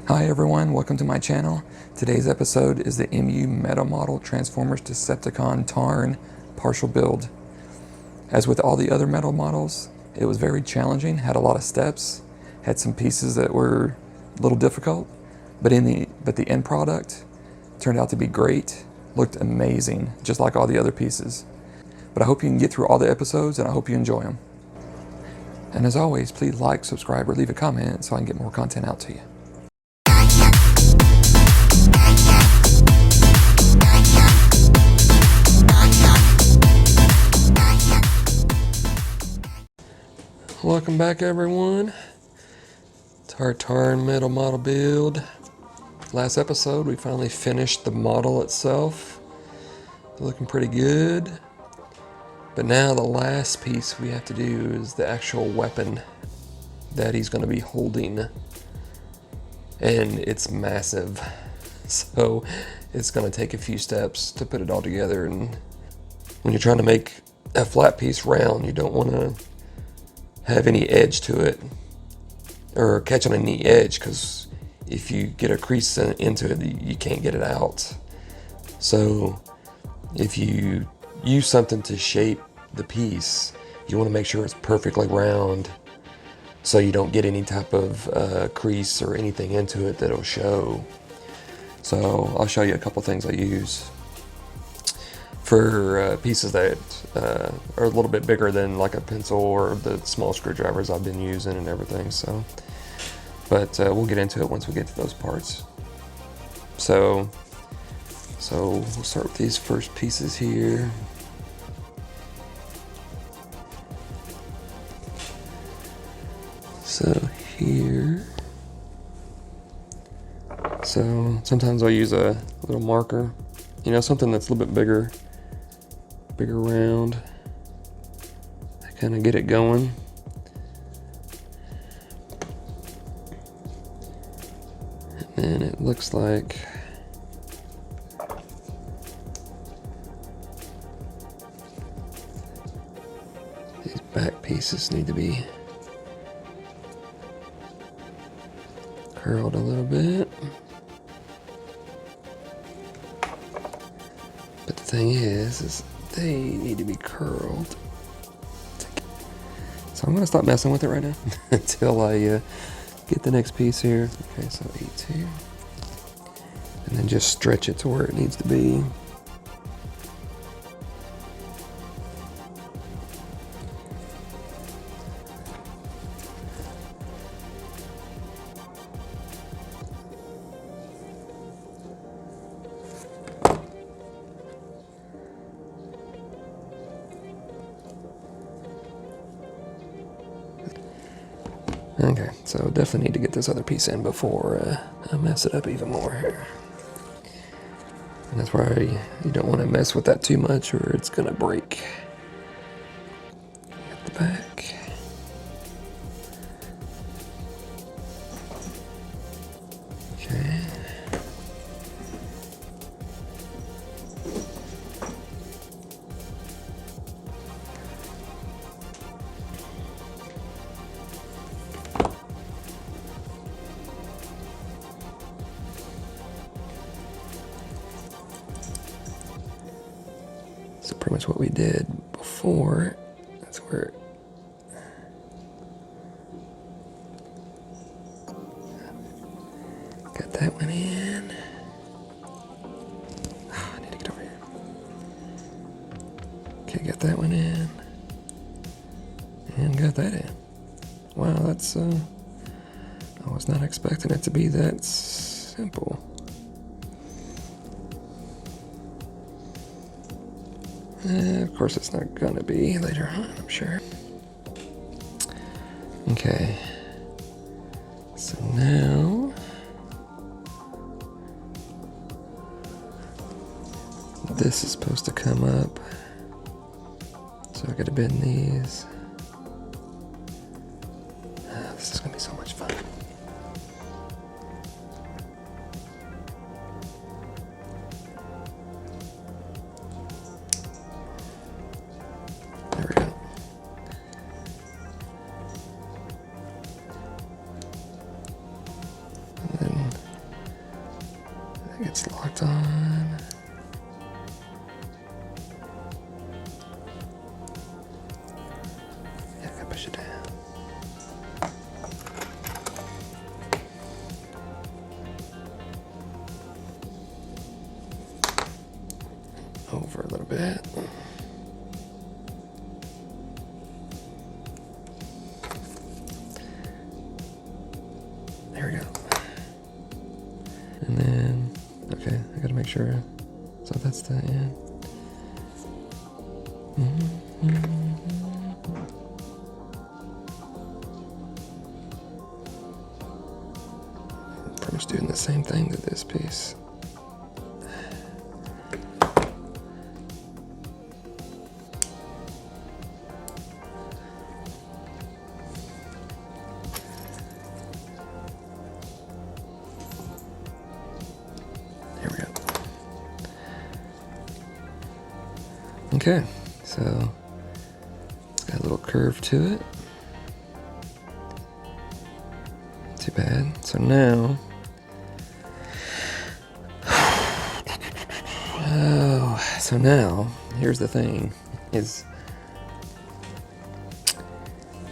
Hi everyone, welcome to my channel. Today's episode is the MU Metal Model Transformers Decepticon Tarn partial build. As with all the other metal models, it was very challenging, had a lot of steps, had some pieces that were a little difficult, but the end product turned out to be great, looked amazing, just like all the other pieces. But I hope you can get through all the episodes and I hope you enjoy them. And as always, please like, subscribe, or leave a comment so I can get more content out to you. Welcome back everyone to our Tarn metal model build. Last episode we finally finished the model itself. Looking pretty good. But now the last piece we have to do is the actual weapon that he's going to be holding. And it's massive. So it's going to take a few steps to put it all together. And when you're trying to make a flat piece round, you don't want to have any edge to it or catch on any edge, because if you get a crease into it, you can't get it out. So if you use something to shape the piece, you want to make sure it's perfectly round so you don't get any type of crease or anything into it that'll show. So I'll show you a couple things I use for pieces that are a little bit bigger than like a pencil or the small screwdrivers I've been using and everything. So, but we'll get into it once we get to those parts. So we'll start with these first pieces here. So here, so sometimes I'll use a little marker, you know, something that's a little bit bigger round. I kind of get it going. And then it looks like these back pieces need to be curled a little bit. But the thing is they need to be curled. So I'm going to stop messing with it right now until I get the next piece here. Okay, so 8 here. And then just stretch it to where it needs to be. Okay, so definitely need to get this other piece in before I mess it up even more here. And that's why you don't want to mess with that too much or it's going to break at the back. Okay. So pretty much what we did before, that's where got that one in. Oh, I need to get over here. Okay, got that one in. And got that in. Wow, that's, I was not expecting it to be that simple. Of course it's not gonna be later on, I'm sure. Okay. So now this is supposed to come up. So I gotta bend these. This is gonna be so much fun. There we go. And then I think it's locked on. Yeah, I gotta push it down. Over a little bit. There we go. And then, okay, I gotta make sure. So that's the end. Pretty much doing the same thing to this piece. Okay, so it's got a little curve to it. Too bad. So now, here's the thing, is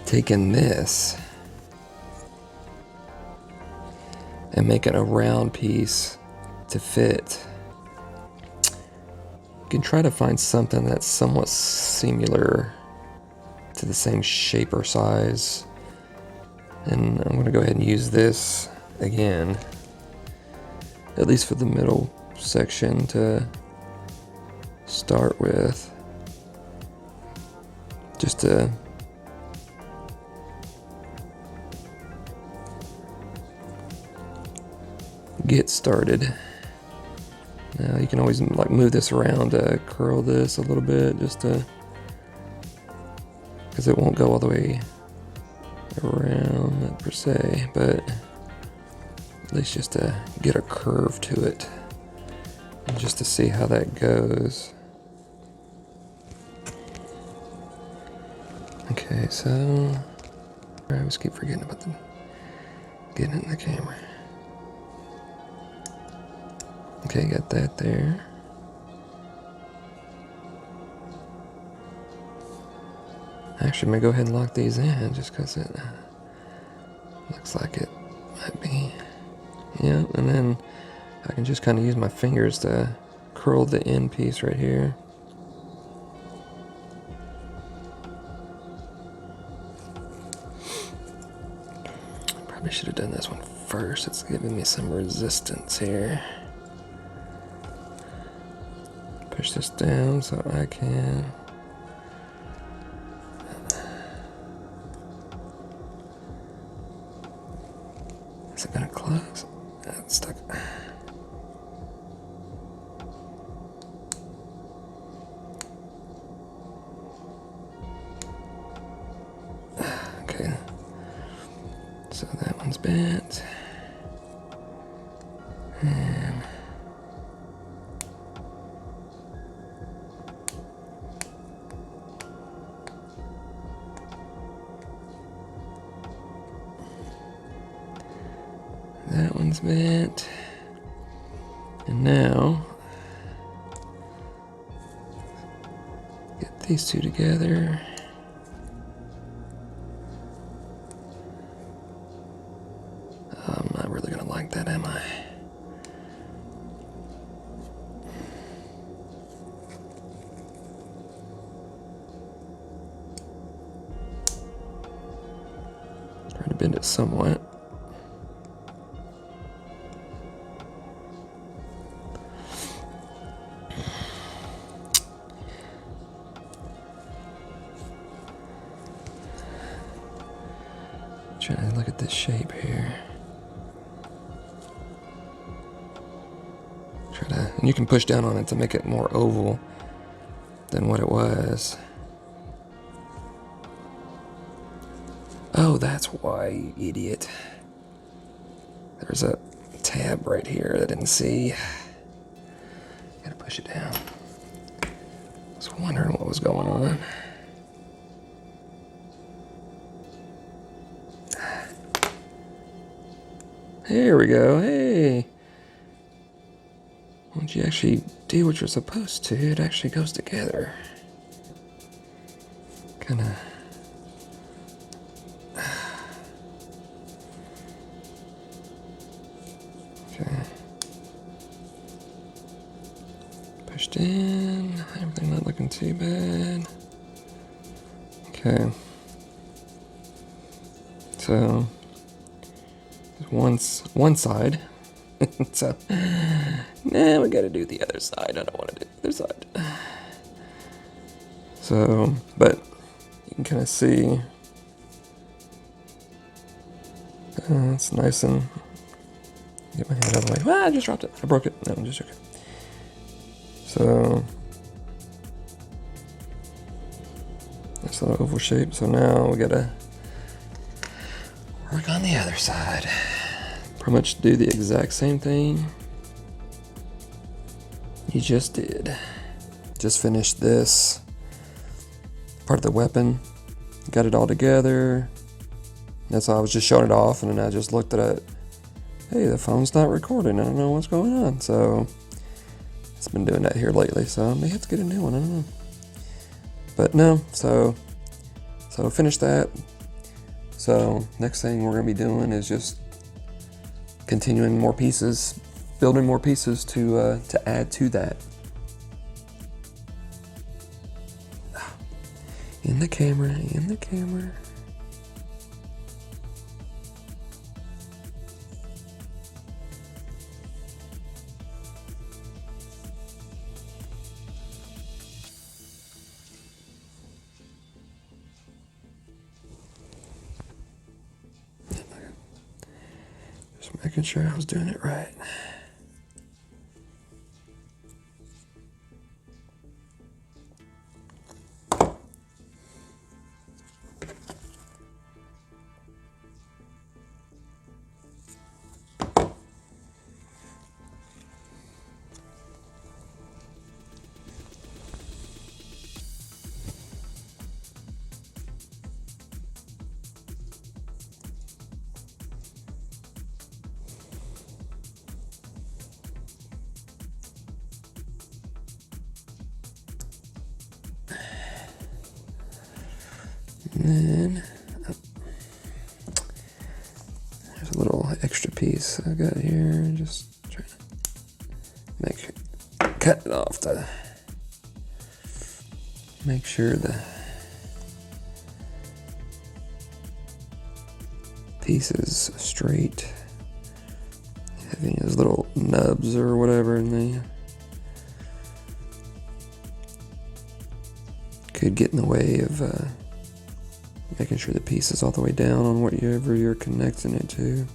taking this and making a round piece to fit. You can try to find something that's somewhat similar to the same shape or size. And I'm going to go ahead and use this again, at least for the middle section to start with, just to get started. Now you can always like move this around to curl this a little bit, just to, because it won't go all the way around per se, but at least just to get a curve to it and just to see how that goes. Okay, so I always keep forgetting about getting it in the camera. Okay, got that there. Actually, I'm gonna go ahead and lock these in just because it looks like it might be. Yeah, and then I can just kind of use my fingers to curl the end piece right here. Probably should have done this one first. It's giving me some resistance here. Push this down so I can. Is it gonna close? It's stuck. Okay. So that one's bent. And that one's bent. And now, get these two together. I'm not really gonna like that, am I? Trying to bend it somewhat. Trying to look at this shape here. And you can push down on it to make it more oval than what it was. Oh, that's why, you idiot. There's a tab right here that I didn't see. Gotta push it down. I was wondering what was going on. Here we go, hey. Once you actually do what you're supposed to, it actually goes together. Kinda. Okay. Pushed in. Everything not looking too bad. Okay. So, one side. So, now we gotta do the other side. I don't want to do the other side. So, but you can kind of see it's nice and get my hand out of the way. Ah, I just dropped it. I broke it. No, I'm just joking. So that's an oval shape. So now we gotta work on the other side. Pretty much do the exact same thing you just did. Just finished this part of the weapon. Got it all together. That's why I was just showing it off, and then I just looked at it. Hey, the phone's not recording. I don't know what's going on. So it's been doing that here lately. So I may have to get a new one. I don't know. But no, so finish that. So next thing we're gonna be doing is just continuing more pieces, building more pieces to add to that. In the camera, in the camera. Just making sure I was doing it right. And then there's a little extra piece I got here. Just trying to cut it off to make sure the piece is straight. Having those little nubs or whatever in there could get in the way of making sure the piece is all the way down on whatever you're connecting it to.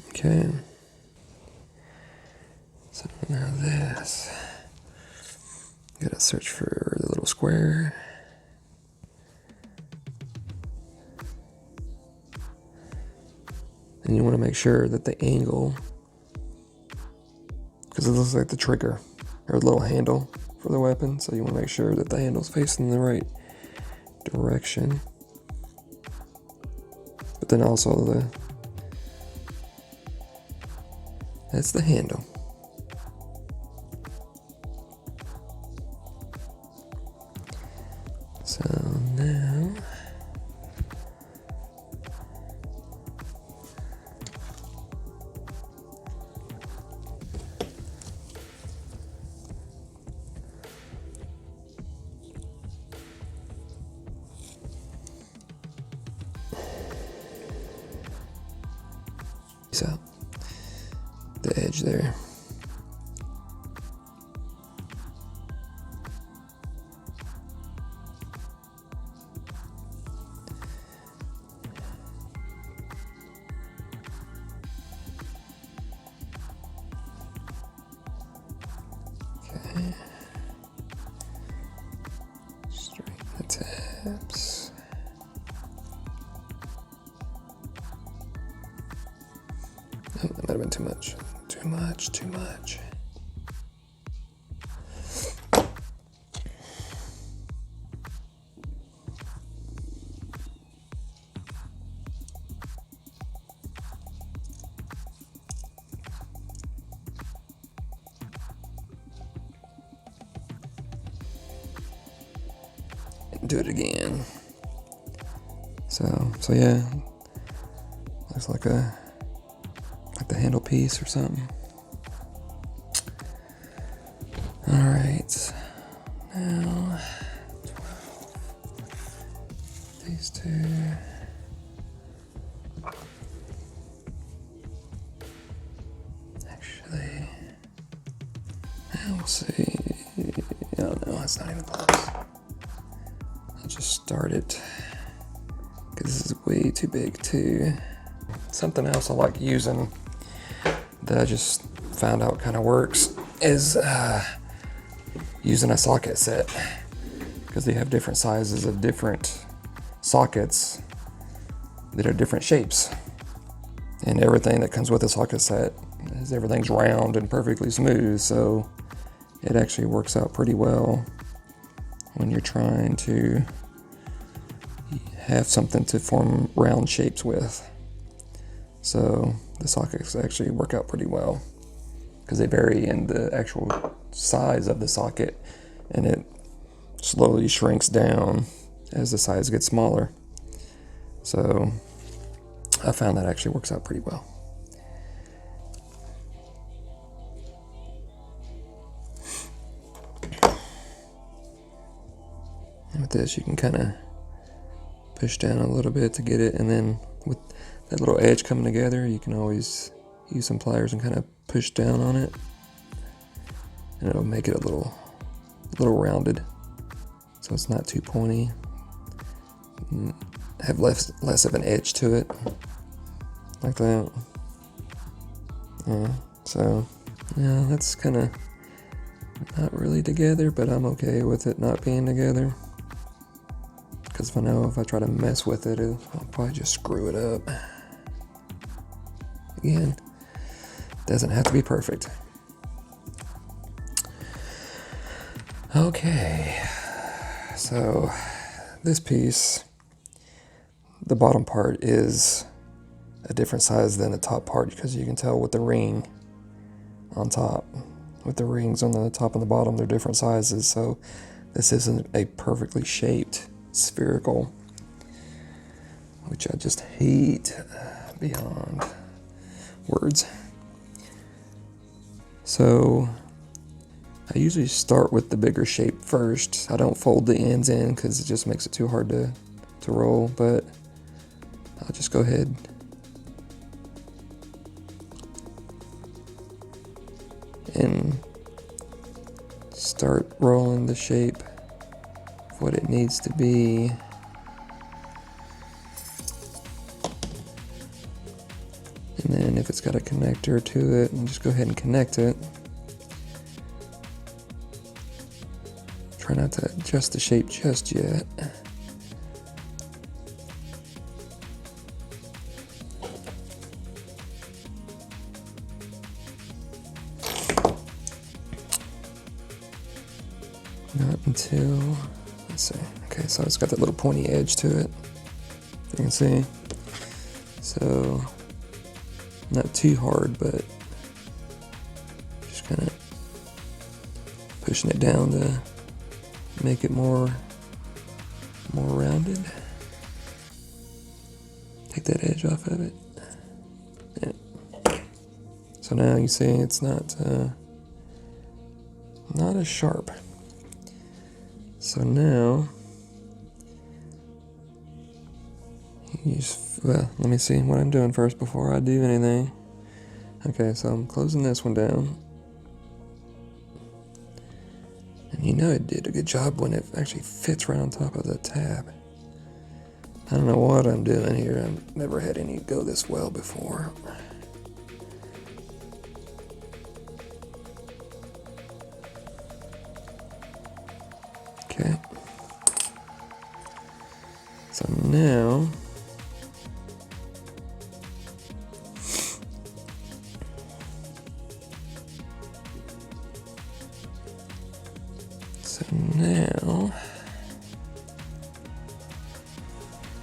Okay. So now this. Gotta search for the little square. And you want to make sure that the angle, because it looks like the trigger or the little handle for the weapon, so you want to make sure that the handle's facing the right direction. But then also that's the handle. So now out the edge there. Okay. Straighten the tabs. Oh, that might have been too much. Too much, too much. do it again. So yeah, looks like the handle piece or something. All right, now these two. Actually, we'll see. Oh no, that's not even close. I'll just start it because this is way too big too. Something else I like using that I just found out kind of works is using a socket set, because they have different sizes of different sockets that are different shapes, and everything that comes with a socket set is everything's round and perfectly smooth, so it actually works out pretty well when you're trying to have something to form round shapes with. So the sockets actually work out pretty well because they vary in the actual size of the socket, and it slowly shrinks down as the size gets smaller. So I found that actually works out pretty well. And with this, you can kind of push down a little bit to get it, and then with that little edge coming together, you can always use some pliers and kind of push down on it, and it'll make it a little rounded, so it's not too pointy. Have less of an edge to it, like that. Yeah, so yeah, that's kind of not really together, but I'm okay with it not being together, because I know if I try to mess with it, I'll probably just screw it up. Again, doesn't have to be perfect. Okay, so this piece, the bottom part is a different size than the top part, because you can tell with the ring on top. With the rings on the top and the bottom, they're different sizes, so this isn't a perfectly shaped spherical, which I just hate beyond words. So I usually start with the bigger shape first. I don't fold the ends in because it just makes it too hard to roll, but I'll just go ahead and start rolling the shape of what it needs to be. And then if it's got a connector to it, and just go ahead and connect it. Try not to adjust the shape just yet. Not until, let's see. Okay, so it's got that little pointy edge to it. You can see. So not too hard, but just kind of pushing it down to make it more rounded. Take that edge off of it. Yeah. So now you see it's not as sharp. So now well, let me see what I'm doing first before I do anything. Okay, so I'm closing this one down. And you know it did a good job when it actually fits right on top of the tab. I don't know what I'm doing here. I've never had any go this well before. Okay. So now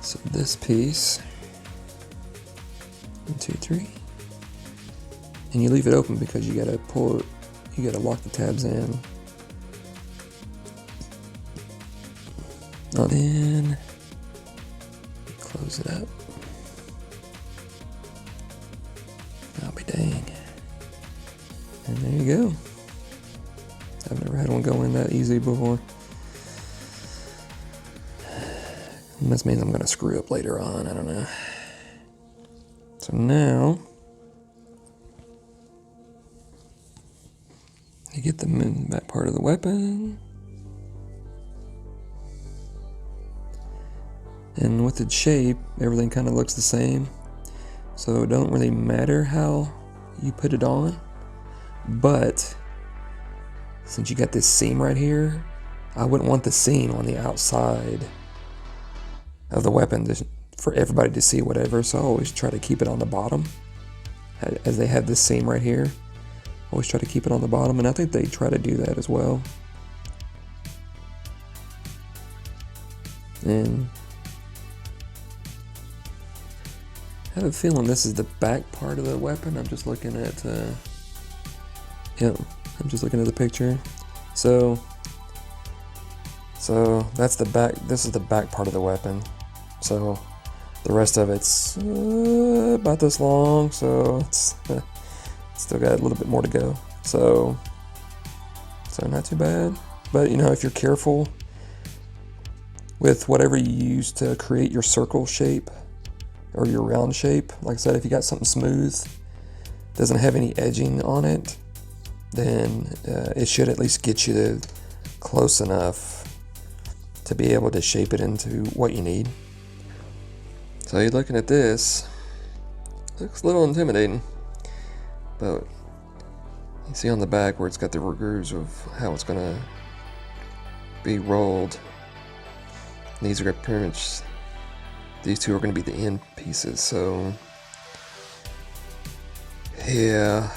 so this piece, 1, 2, 3, and you leave it open because you gotta pull it, you gotta lock the tabs in. Then close it up. I'll be dang. And there you go. I've never had one go in that easy before. And this means I'm going to screw up later on, I don't know. So now, you get the back part of the weapon. And with its shape, everything kind of looks the same. So it don't really matter how you put it on. But since you got this seam right here, I wouldn't want the seam on the outside of the weapon for everybody to see whatever. So I always try to keep it on the bottom. As they have this seam right here, always try to keep it on the bottom. And I think they try to do that as well. And I have a feeling this is the back part of the weapon. I'm just looking at, I'm just looking at the picture. So that's the back. This is the back part of the weapon. So the rest of it's about this long. So it's still got a little bit more to go. So not too bad. But you know, if you're careful with whatever you use to create your circle shape or your round shape, like I said, if you got something smooth, doesn't have any edging on it, then it should at least get you close enough to be able to shape it into what you need. So you're looking at this, looks a little intimidating, but you see on the back where it's got the grooves of how it's gonna be rolled. These are pretty much, these two are going to be the end pieces, so yeah,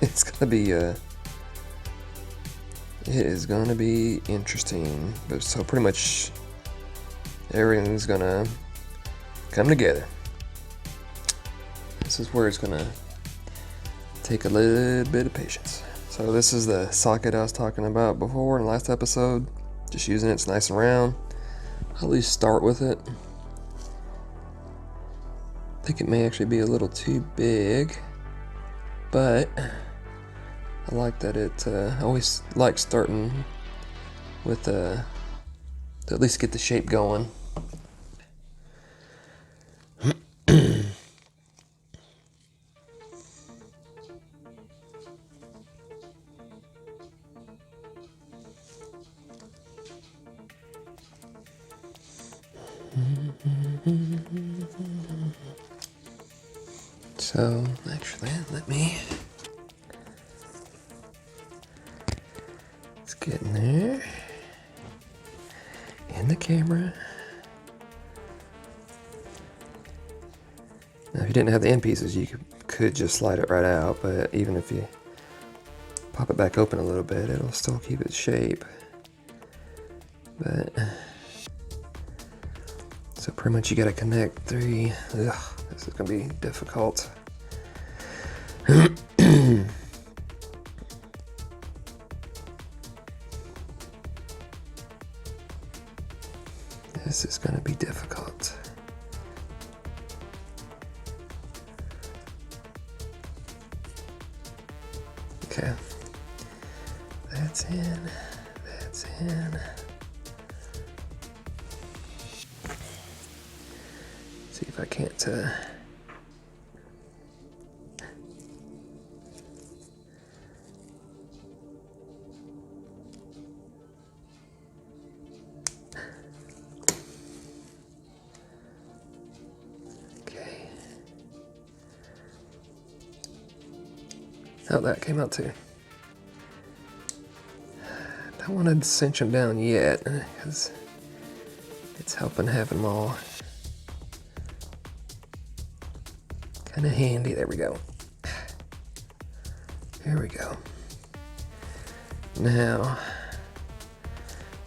it's going to be it is going to be interesting. But so pretty much everything's going to come together. This is where it's going to take a little bit of patience. So this is the socket I was talking about before in the last episode. Just using it's nice and round. I'll at least start with it. I think it may actually be a little too big, but I like that it, I always like starting with to at least get the shape going. So actually, let's get in there, in the camera. Now if you didn't have the end pieces, you could just slide it right out, but even if you pop it back open a little bit, it'll still keep its shape. But so pretty much you gotta connect three. Ugh, this is gonna be difficult. This is gonna be difficult. Okay, that's in, that's in. See if I can't okay. Oh, that came out too. Don't want to cinch them down yet because it's helping having them all kind of handy. There we go. Here we go. Now,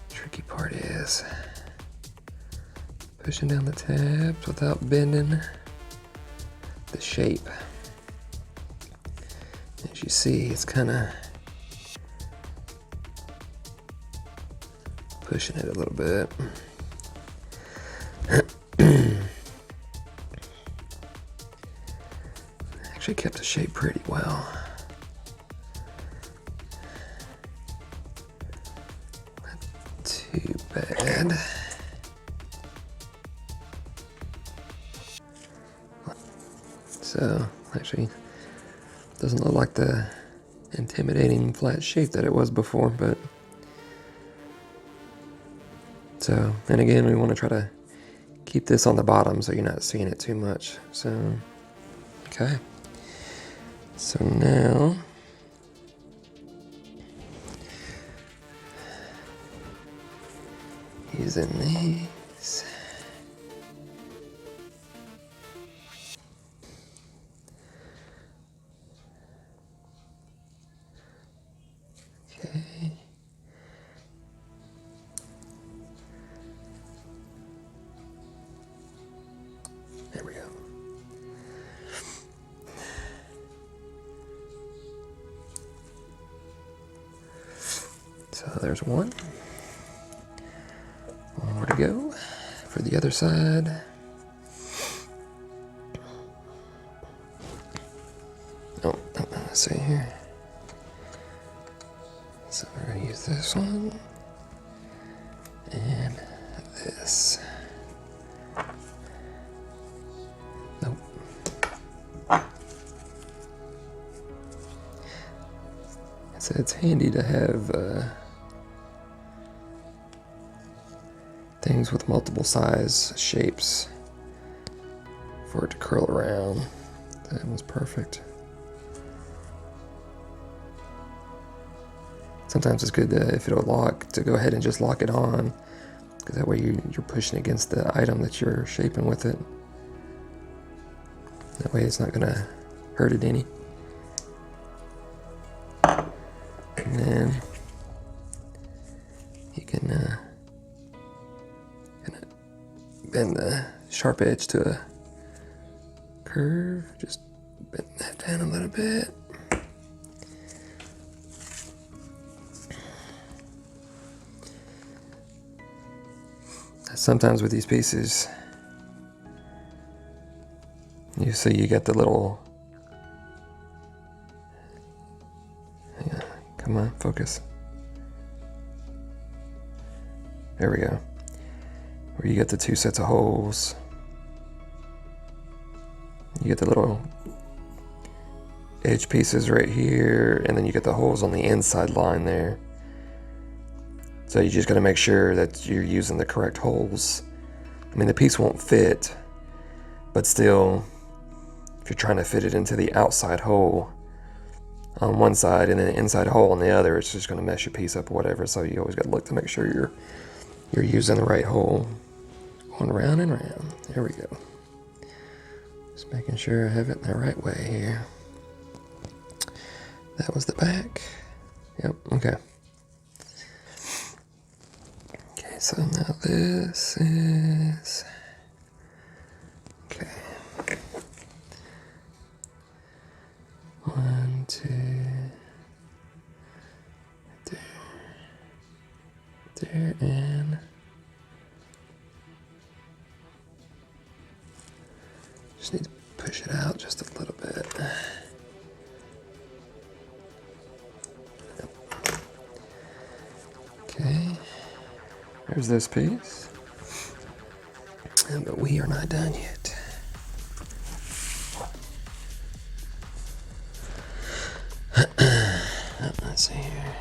the tricky part is pushing down the tabs without bending the shape. As you see, it's kind of pushing it a little bit. Actually kept the shape pretty well. Not too bad. So, actually, doesn't look like the intimidating flat shape that it was before, but so, and again, we want to try to keep this on the bottom so you're not seeing it too much. So, okay. So now, using these. Okay. There we go. So there's one. One more to go for the other side. Oh, let's see here. So we're going to use this one and this. Nope. So it's handy to have things with multiple size shapes for it to curl around. That was perfect. Sometimes it's good to, if it'll lock, to go ahead and just lock it on, because that way you're pushing against the item that you're shaping with it. That way it's not going to hurt it any. And then you can kind of bend the sharp edge to a curve. Just bend that down a little bit. Sometimes with these pieces, you see you get the little, yeah, come on, focus. There we go. Where you get the two sets of holes. You get the little edge pieces right here, and then you get the holes on the inside line there. So you just got to make sure that you're using the correct holes. I mean, the piece won't fit, but still, if you're trying to fit it into the outside hole on one side and then the inside hole on the other, it's just going to mess your piece up or whatever. So you always got to look to make sure you're using the right hole. Going round and round. There we go. Just making sure I have it in the right way here. That was the back. Yep, okay. Okay, so now this is, okay. 1, 2, there, and just need to push it out just a little bit. Okay, there's this piece, but we are not done yet. Let's see here.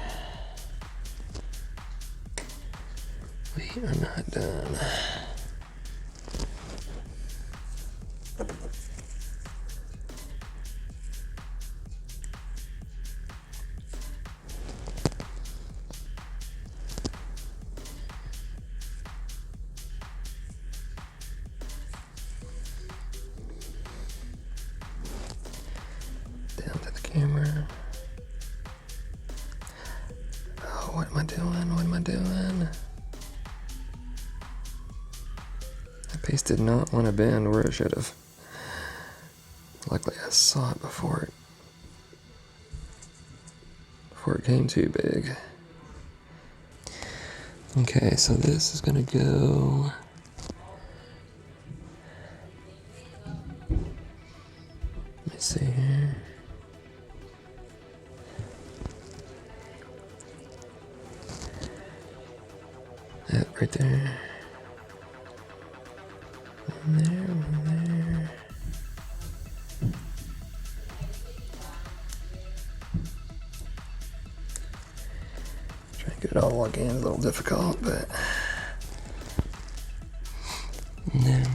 We are not done. Down to the camera. Oh, what am I doing? What am I doing? That piece did not want to bend where it should have. Luckily I saw it before it came too big. Okay, so this is gonna go Yep, right there. One there, one there. Trying to get it all to log in is a little difficult, but. And then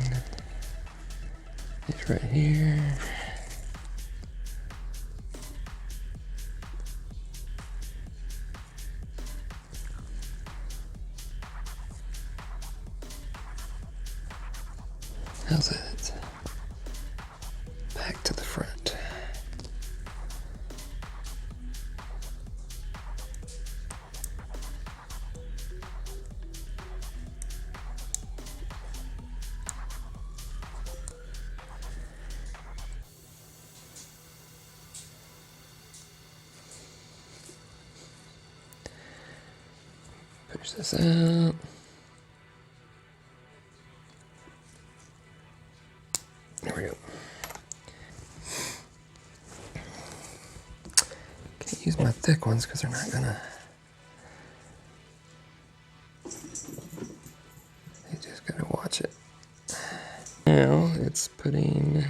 it's right here. How's it? Back to the front. Push this out. There we go. Can't use my thick ones because they're not gonna. You just gotta watch it. Now it's putting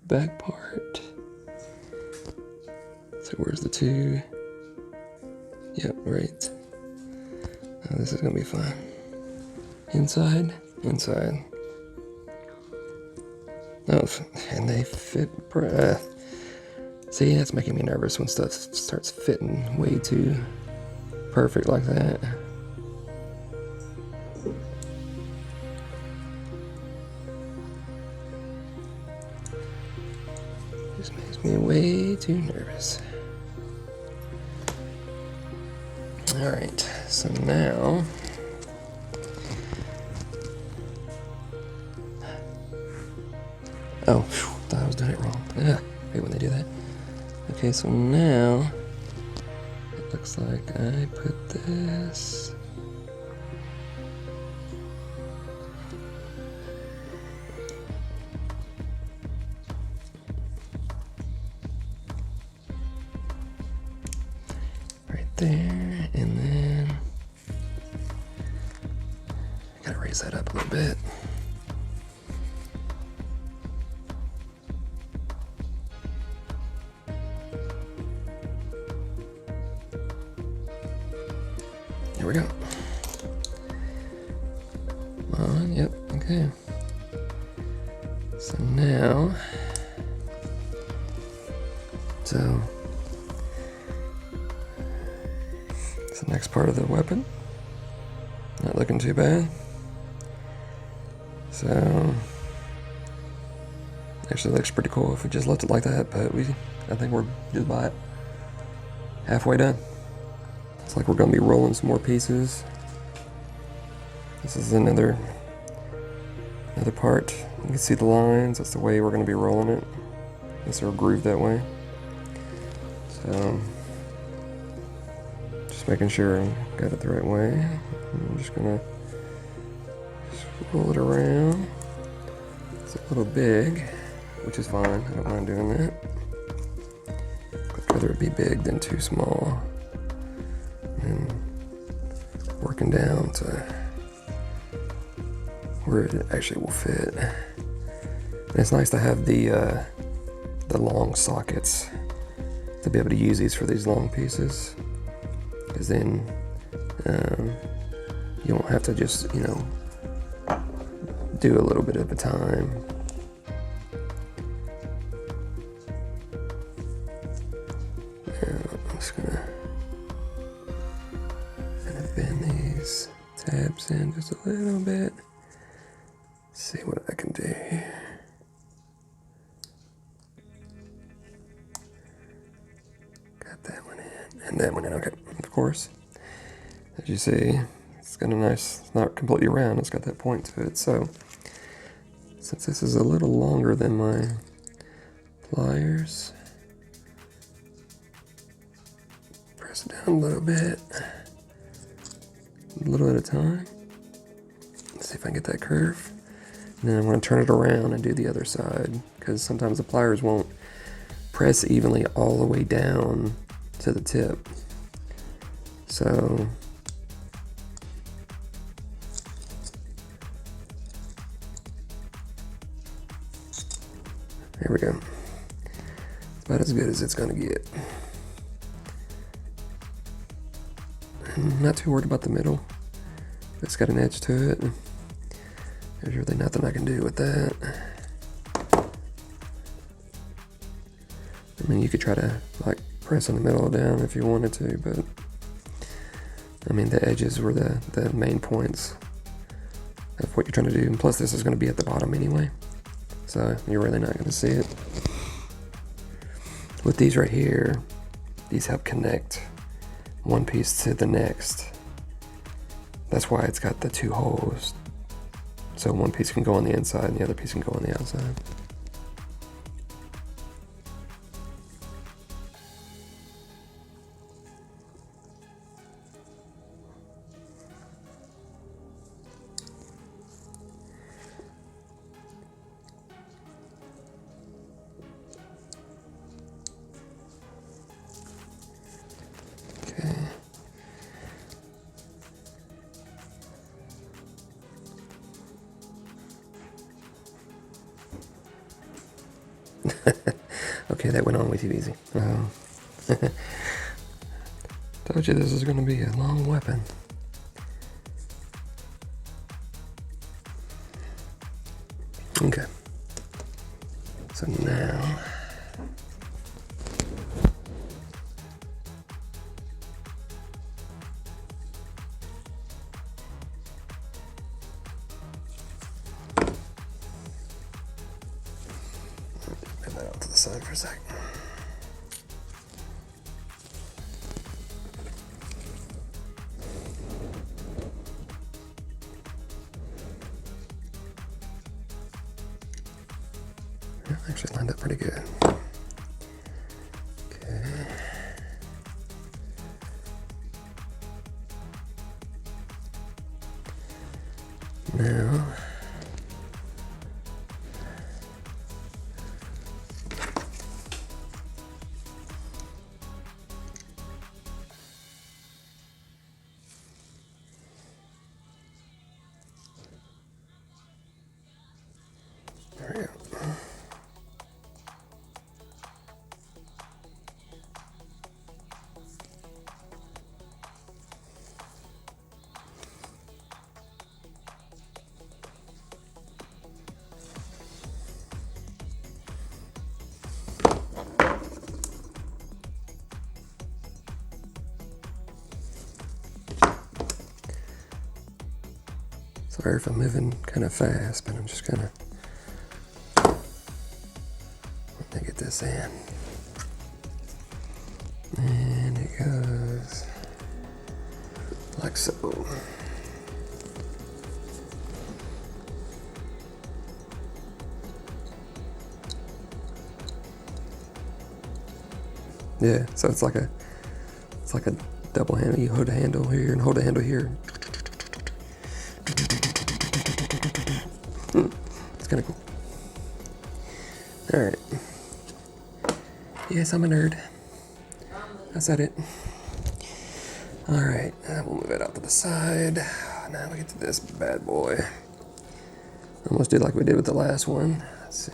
back part. So where's the two? Yep, right. Oh, this is gonna be fun. Inside. Oh, and they fit. See, that's making me nervous when stuff starts fitting way too perfect like that. Just makes me way too nervous. All right, so now. Oh, thought I was doing it wrong. Ugh, hate when they do that. Okay, so now it looks like I put this. Right there, and then I gotta raise that up a little bit. Here we go. Come on, yep, okay. So now, it's the next part of the weapon. Not looking too bad. So, actually looks pretty cool if we just left it like that, but I think we're just about halfway done. It's like we're gonna be rolling some more pieces. This is another part. You can see the lines, that's the way we're gonna be rolling it. It's sort of grooved that way. So, just making sure I got it the right way. I'm just gonna roll it around. It's a little big, which is fine, I don't mind doing that. I'd rather it be big than too small. And working down to where it actually will fit. And it's nice to have the long sockets to be able to use these for these long pieces, because then you won't have to just, do a little bit at a time. I'm just gonna bend these tabs in just a little bit. See what I can do here. Got that one in, and that one in, okay. Of course, as you see, it's got a nice, it's not completely round, it's got that point to it. So, since this is a little longer than my pliers, press it down a little bit. A little at a time. Let's see if I can get that curve. And then I'm going to turn it around and do the other side, because sometimes the pliers won't press evenly all the way down to the tip. So there we go. It's about as good as it's gonna get. I'm not too worried about the middle. It's got an edge to it. There's really nothing I can do with that. I mean, you could try to like press in the middle down if you wanted to, but I mean, the edges were the main points of what you're trying to do. And plus this is going to be at the bottom anyway, so you're really not going to see it. With these right here, these help connect one piece to the next. That's why it's got the two holes. So one piece can go on the inside and the other piece can go on the outside. Okay, that went on way too easy. Told you this is going to be a long weapon. Okay. So now... Move that out to the side for a sec. Actually lined up pretty good. Okay. Now, there we go. Sorry if I'm moving kind of fast, but I'm just gonna get this in. And it goes like so. Yeah, so it's like a double handle. You hold a handle here and hold a handle here. It's kind of cool. All right. Yes, I'm a nerd. I said it. All right, we'll move it out to the side. Now we get to this bad boy. Almost do like we did with the last one. Let's see.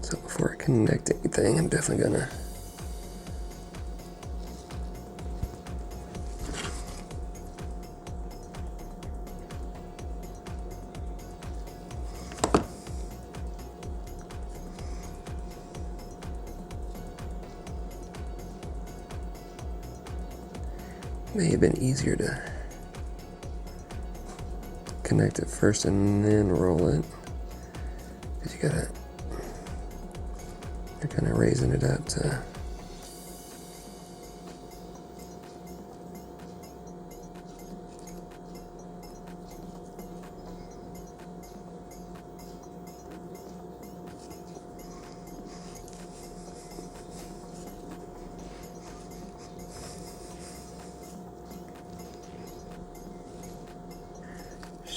So before I connect anything, I'm definitely gonna may have been easier to connect it first and then roll it, because you're kind of raising it up to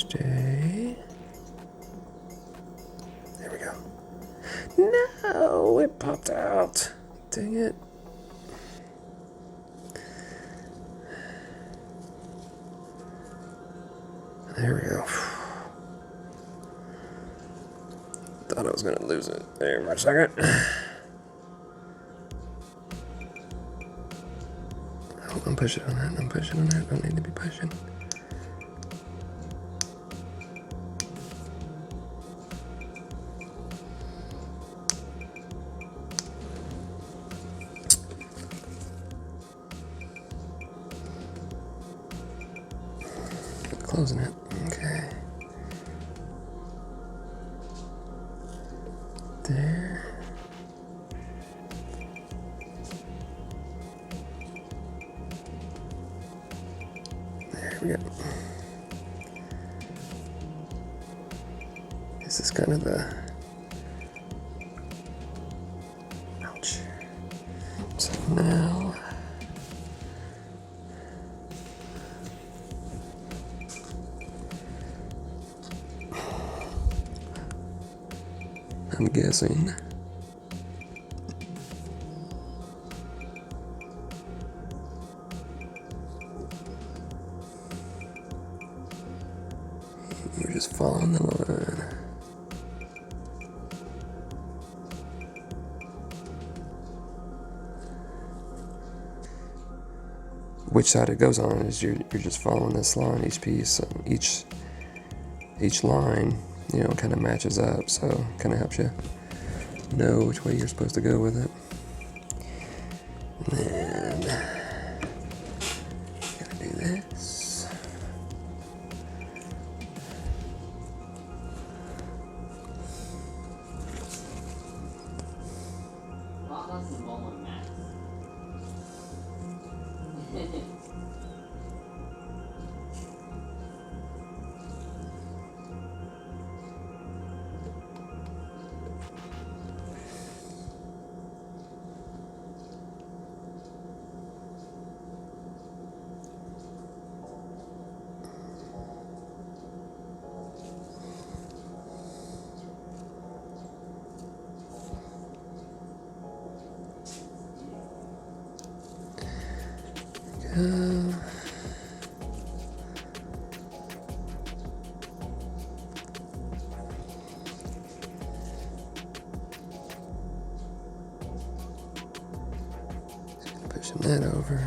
Stay. There we go. No, it popped out. Dang it. There we go. Thought I was gonna lose it. There, for a second. Oh, don't push it on that. Don't push it on that. Don't need to be pushing. Closing it. Okay. There. There we go. This is kind of the... Ouch. So now... I'm guessing we're just following the line. Which side it goes on is you're just following this line, each piece, each line, you know, kind of matches up, so kind of helps you know which way you're supposed to go with it. And then gotta do this. Pushing that over.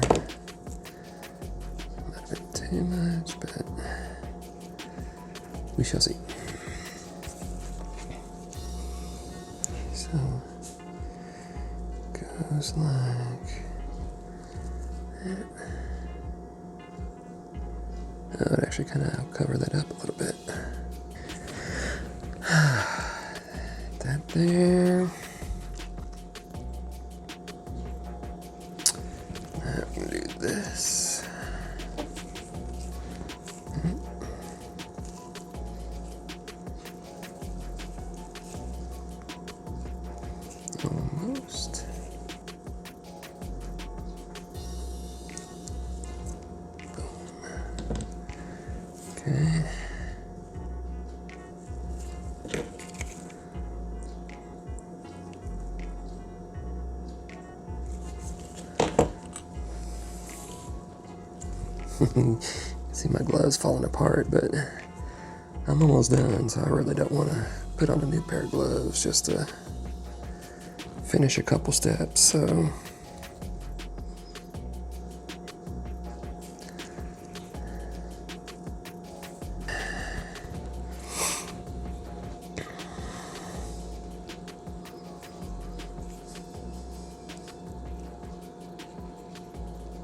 Might have been too much, but we shall see. So goes like that. Oh, it actually kind of cover that up a little bit. That there. I'm gonna do this. Almost. Okay. See my gloves falling apart, but I'm almost done, so I really don't want to put on a new pair of gloves just to finish a couple steps. So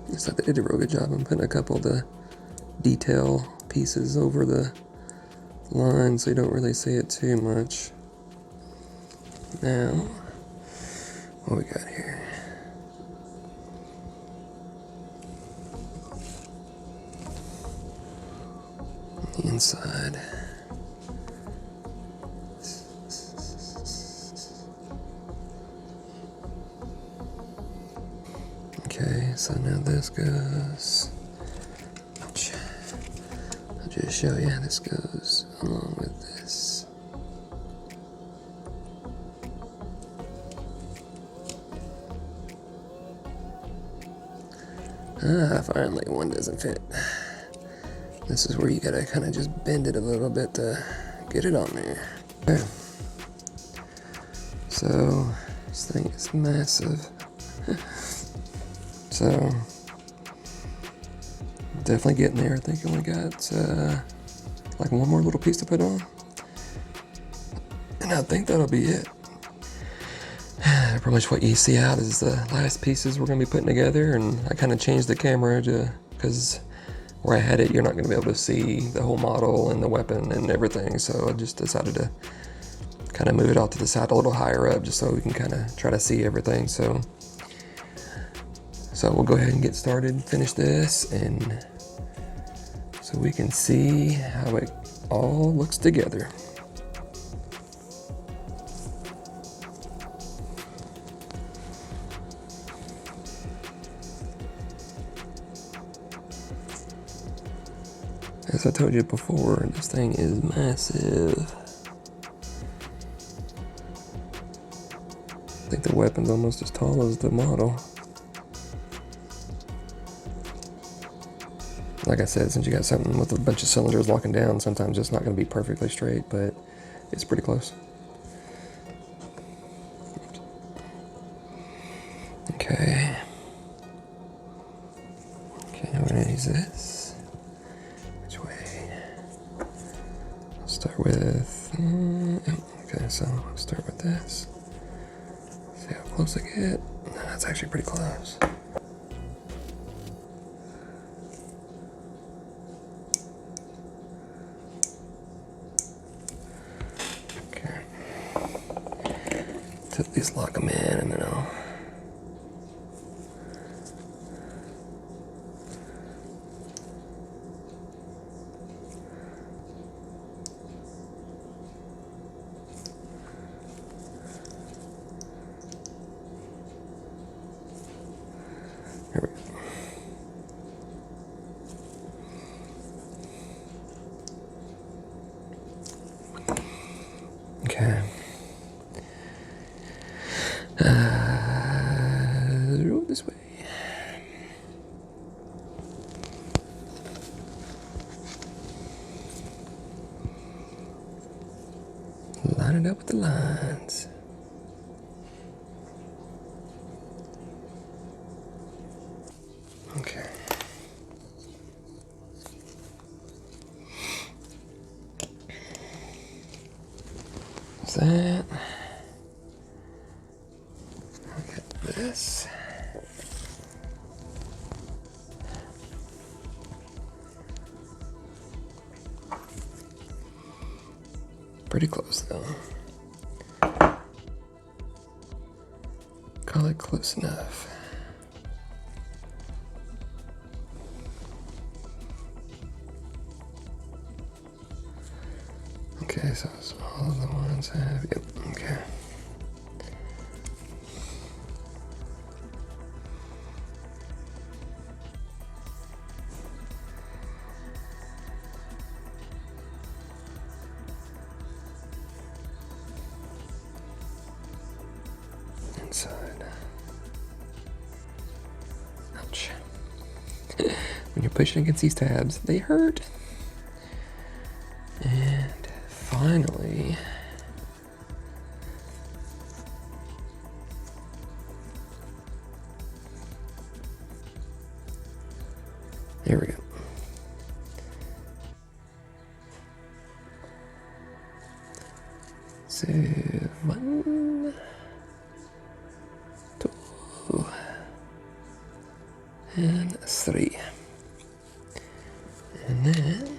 looks like they did a real good job on putting a couple of the detail pieces over the line so you don't really see it too much. Now, what we got here? On the inside. Okay, so now this goes. Ouch. just show you how this goes along with this. Finally one doesn't fit. This is where you gotta kind of just bend it a little bit to get it on there. Okay. So this thing is massive. So definitely getting there. I think I only got like one more little piece to put on, and I think that'll be it. Pretty much what you see out is the last pieces we're going to be putting together, and I kind of changed the camera because where I had it, you're not going to be able to see the whole model and the weapon and everything, so I just decided to kind of move it off to the side a little higher up just so we can kind of try to see everything. So we'll go ahead and get started, finish this, and so we can see how it all looks together. As I told you before, this thing is massive. I think the weapon's almost as tall as the model. Like I said, since you got something with a bunch of cylinders locking down, sometimes it's not going to be perfectly straight, but it's pretty close. Okay. Okay, we're going to use this. Which way? I'll start with... okay, so I'll start with this. See how close I get. That's actually pretty close. At least lock them in, and then I'll... Here we go. Okay. This way. Line it up with the lines. Okay. That's that. I'll get this. Pretty close though. Call it close enough. Okay, so all of the ones have, yep, okay. Inside. Ouch. When you're pushing against these tabs, they hurt. And finally, here we go. Save 1, 2, and 3. And then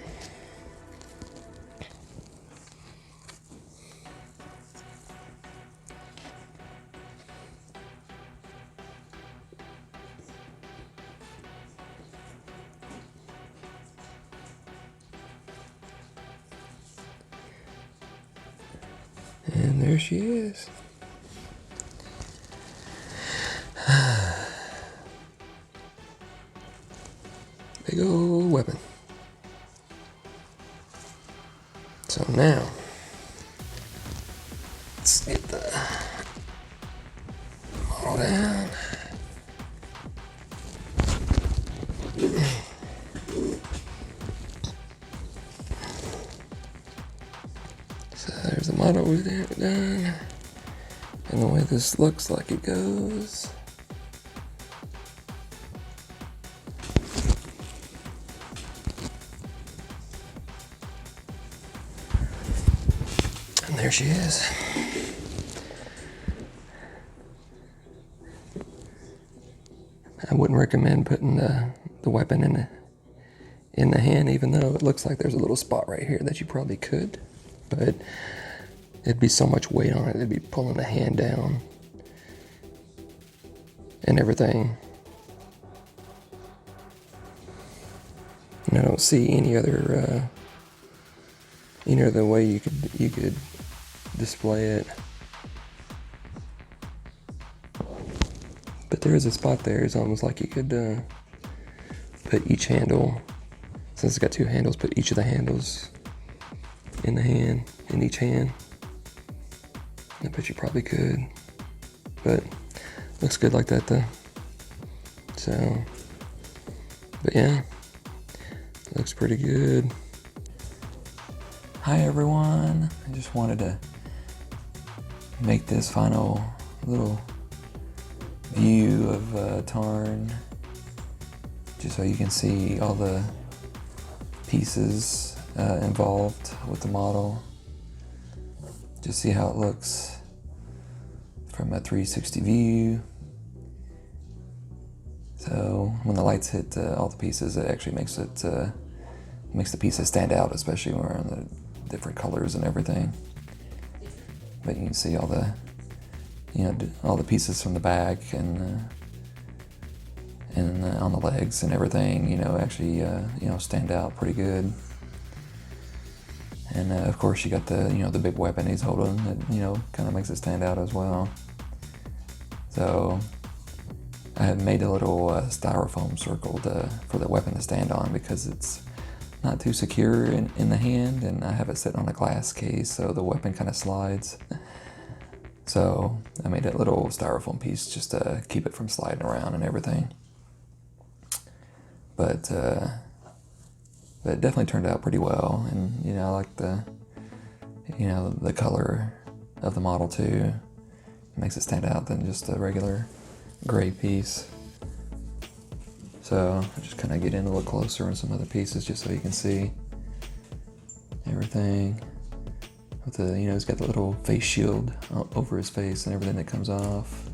there she is. Big old weapon. So now, let's get the model down. So there's the model we've done. And the way this looks like it goes. And there she is. I wouldn't recommend putting the weapon in the hand, even though it looks like there's a little spot right here that you probably could. But it'd be so much weight on it, it'd be pulling the hand down and everything. And I don't see any other way you could display it. But there is a spot there. It's almost like you could put each handle, since it's got two handles, put each of the handles in the hand, in each hand. I bet you probably could, but looks good like that though. So, but yeah, looks pretty good. Hi everyone, I just wanted to make this final little view of Tarn, just so you can see all the pieces involved with the model. Just see how it looks from a 360 view. So when the lights hit all the pieces, it actually makes the pieces stand out, especially when we're on the different colors and everything. But you can see all the, all the pieces from the back and on the legs and everything, actually, stand out pretty good. And of course you got the, the big weapon he's holding that, kind of makes it stand out as well. So I have made a little styrofoam circle for the weapon to stand on, because it's not too secure in the hand, and I have it sit on a glass case so the weapon kind of slides. So I made a little styrofoam piece just to keep it from sliding around and everything. But it definitely turned out pretty well, and I like the color of the model too. It makes it stand out than just a regular gray piece. So I just kind of get in a little closer on some other pieces just so you can see everything. With the, he's got the little face shield over his face and everything that comes off.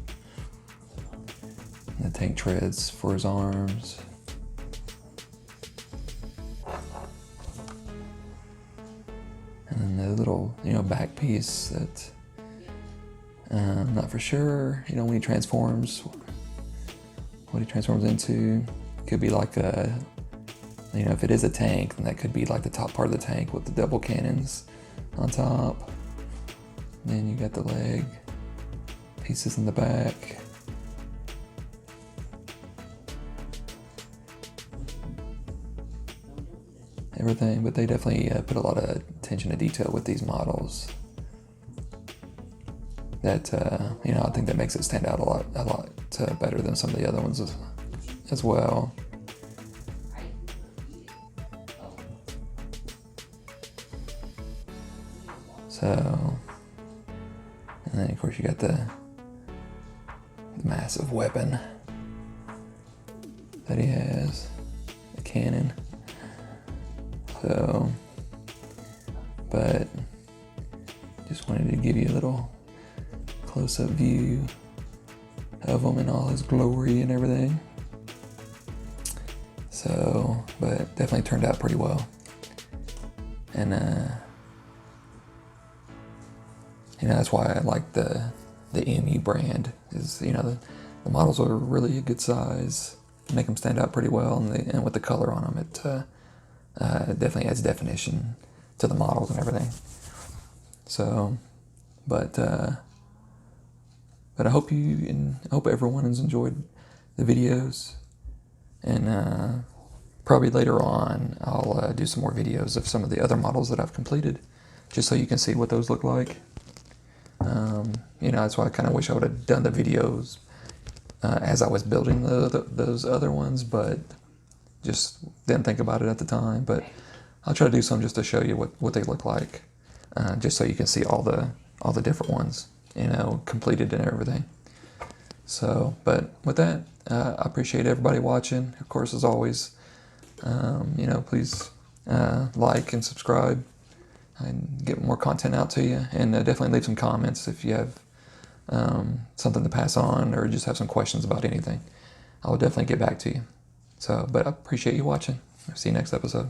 And the tank treads for his arms. And then the little, back piece that I'm not for sure, when he transforms, what he transforms into. Could be like a, if it is a tank, then that could be like the top part of the tank with the double cannons on top. Then you got the leg pieces in the back. Everything, but they definitely put a lot of attention to detail with these models. That I think that makes it stand out a lot better than some of the other ones as well. So, and then of course you got the massive weapon that he has, the cannon. So, but just wanted to give you a little close-up view of him in all his glory and everything. So, but definitely turned out pretty well. And that's why I like the ME brand. Is the models are really a good size, make them stand out pretty well, and with the color on them, it definitely adds definition to the models and everything. So, but I hope everyone has enjoyed the videos, and probably later on I'll do some more videos of some of the other models that I've completed just so you can see what those look like. You know, that's why I kind of wish I would have done the videos as I was building those other ones, but just didn't think about it at the time. But I'll try to do some just to show you what they look like, just so you can see all the different ones, you know, completed and everything. So, but with that, I appreciate everybody watching. Of course, as always, you know, please like and subscribe and get more content out to you. And definitely leave some comments if you have something to pass on or just have some questions about anything. I will definitely get back to you. So, but I appreciate you watching. I'll see you next episode.